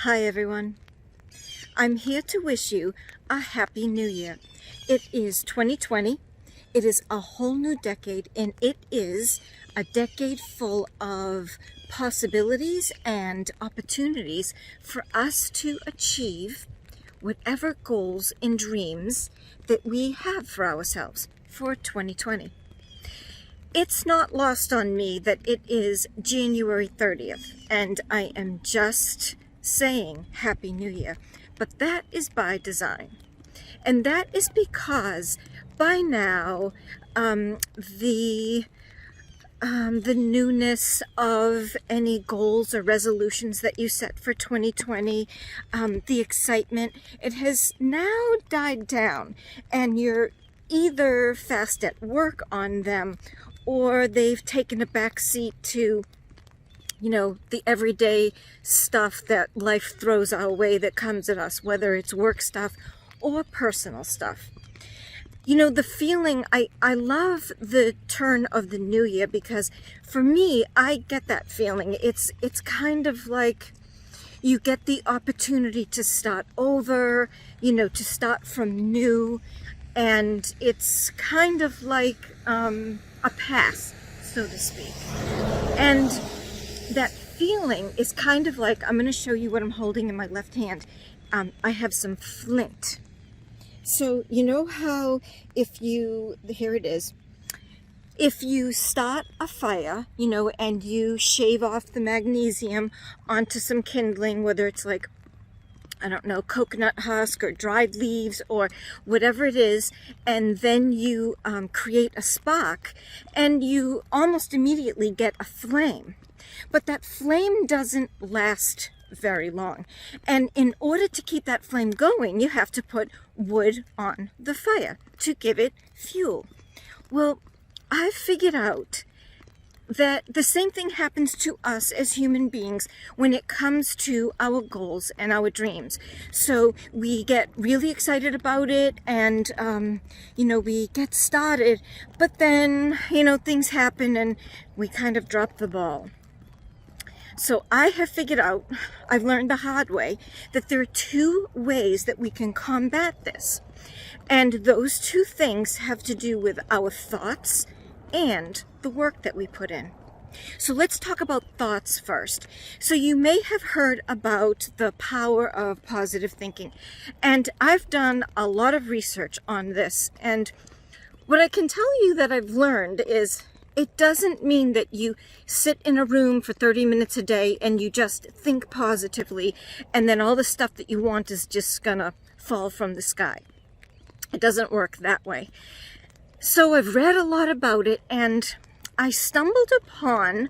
Hi everyone. I'm here to wish you a happy new year. It is 2020. It is a whole new decade, and it is a decade full of possibilities and opportunities for us to achieve whatever goals and dreams that we have for ourselves for 2020. It's not lost on me that it is January 30th, and I am just saying Happy New Year, but that is by design. And that is because by now, the newness of any goals or resolutions that you set for 2020, the excitement, it has now died down, and you're either fast at work on them, or they've taken a back seat to the everyday stuff that life throws our way that comes at us, whether it's work stuff or personal stuff. The feeling, I love the turn of the new year, because for me, I get that feeling. It's kind of like you get the opportunity to start over, to start from new, and it's kind of like a pass, so to speak. And that feeling is kind of like, I'm going to show you what I'm holding in my left hand. I have some flint. So you know how here it is, if you start a fire, and you shave off the magnesium onto some kindling, whether it's like, I don't know, coconut husk or dried leaves or whatever it is, and then you create a spark, and you almost immediately get a flame. But that flame doesn't last very long. And in order to keep that flame going, you have to put wood on the fire to give it fuel. Well, I've figured out that the same thing happens to us as human beings when it comes to our goals and our dreams. So we get really excited about it, and we get started, but then things happen and we kind of drop the ball. So I have figured out, I've learned the hard way, that there are two ways that we can combat this. And those two things have to do with our thoughts and the work that we put in. So let's talk about thoughts first. So you may have heard about the power of positive thinking. And I've done a lot of research on this. And what I can tell you that I've learned is, it doesn't mean that you sit in a room for 30 minutes a day and you just think positively, and then all the stuff that you want is just gonna fall from the sky. It doesn't work that way. So I've read a lot about it, and I stumbled upon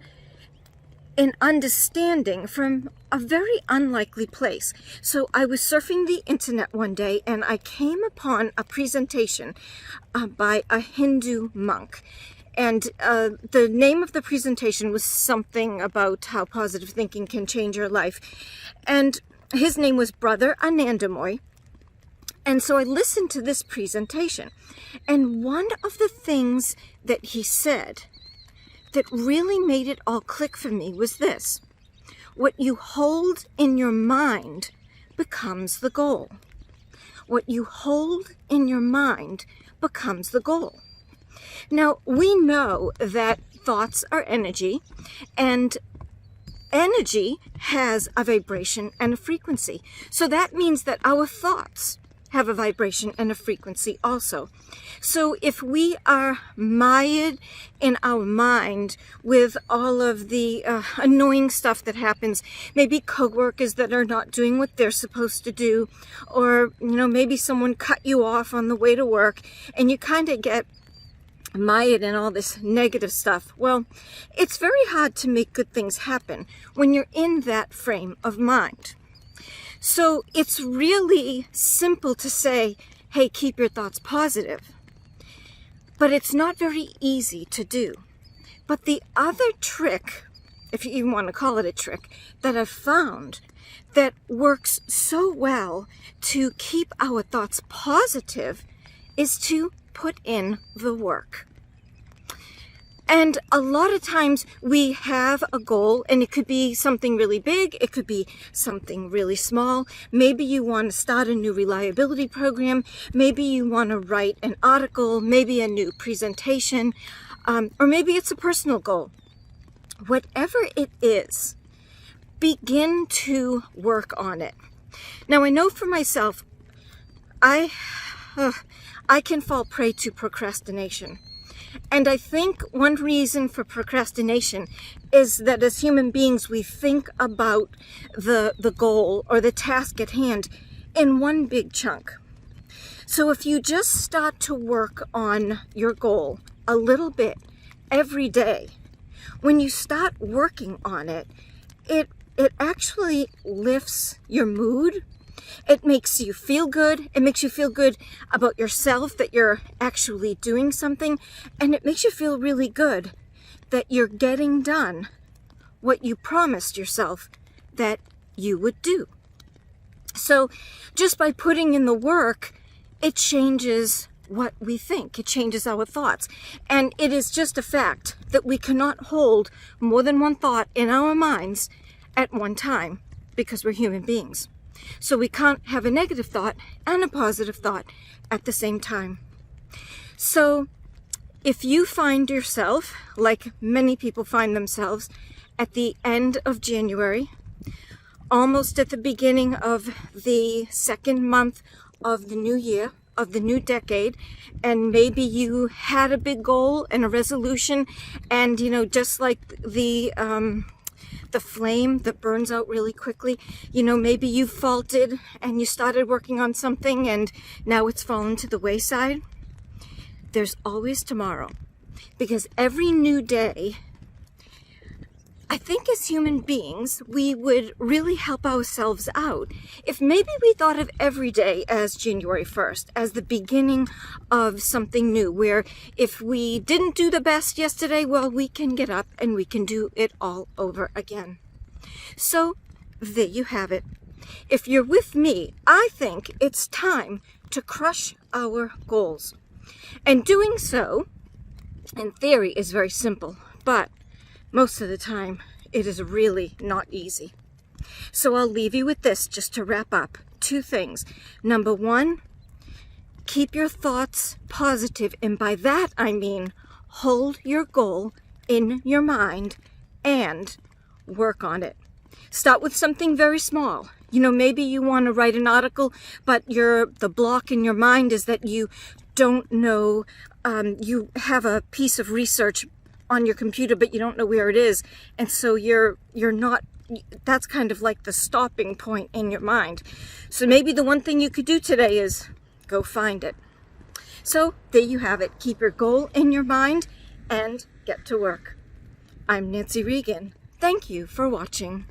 an understanding from a very unlikely place. So I was surfing the internet one day, and I came upon a presentation by a Hindu monk. And the name of the presentation was something about how positive thinking can change your life. And his name was Brother Anandamoy. And so I listened to this presentation. And one of the things that he said that really made it all click for me was this: what you hold in your mind becomes the goal. What you hold in your mind becomes the goal. Now, we know that thoughts are energy, and energy has a vibration and a frequency. So that means that our thoughts have a vibration and a frequency also. So if we are mired in our mind with all of the annoying stuff that happens, maybe coworkers that are not doing what they're supposed to do, or maybe someone cut you off on the way to work, and you kind of get mired in all this negative stuff, well, it's very hard to make good things happen when you're in that frame of mind. So it's really simple to say, hey, keep your thoughts positive. But it's not very easy to do. But the other trick, if you even want to call it a trick, that I've found that works so well to keep our thoughts positive is to put in the work. And a lot of times we have a goal, and it could be something really big, it could be something really small. Maybe you want to start a new reliability program, maybe you want to write an article, maybe a new presentation, or maybe it's a personal goal. Whatever it is, begin to work on it. Now, I know for myself, I can fall prey to procrastination. And I think one reason for procrastination is that as human beings, we think about the goal or the task at hand in one big chunk. So if you just start to work on your goal a little bit every day, when you start working on it, it actually lifts your mood. It makes you feel good. It makes you feel good about yourself, that you're actually doing something. And it makes you feel really good that you're getting done what you promised yourself that you would do. So just by putting in the work, it changes what we think. It changes our thoughts. And it is just a fact that we cannot hold more than one thought in our minds at one time because we're human beings. So we can't have a negative thought and a positive thought at the same time. So if you find yourself, like many people find themselves, at the end of January, almost at the beginning of the second month of the new year, of the new decade, and maybe you had a big goal and a resolution, and just like the flame that burns out really quickly, maybe you faltered and you started working on something and now it's fallen to the wayside. There's always tomorrow, because every new day, I think as human beings, we would really help ourselves out if maybe we thought of every day as January 1st, as the beginning of something new, where if we didn't do the best yesterday, well, we can get up and we can do it all over again. So there you have it. If you're with me, I think it's time to crush our goals. And doing so, in theory, is very simple, but most of the time, it is really not easy. So I'll leave you with this just to wrap up. 2 things. Number 1, keep your thoughts positive. And by that, I mean hold your goal in your mind and work on it. Start with something very small. Maybe you want to write an article, but the block in your mind is that you don't know, you have a piece of research on your computer, but you don't know where it is. And so you're not, that's kind of like the stopping point in your mind. So maybe the one thing you could do today is go find it. So there you have it. Keep your goal in your mind and get to work. I'm Nancy Regan. Thank you for watching.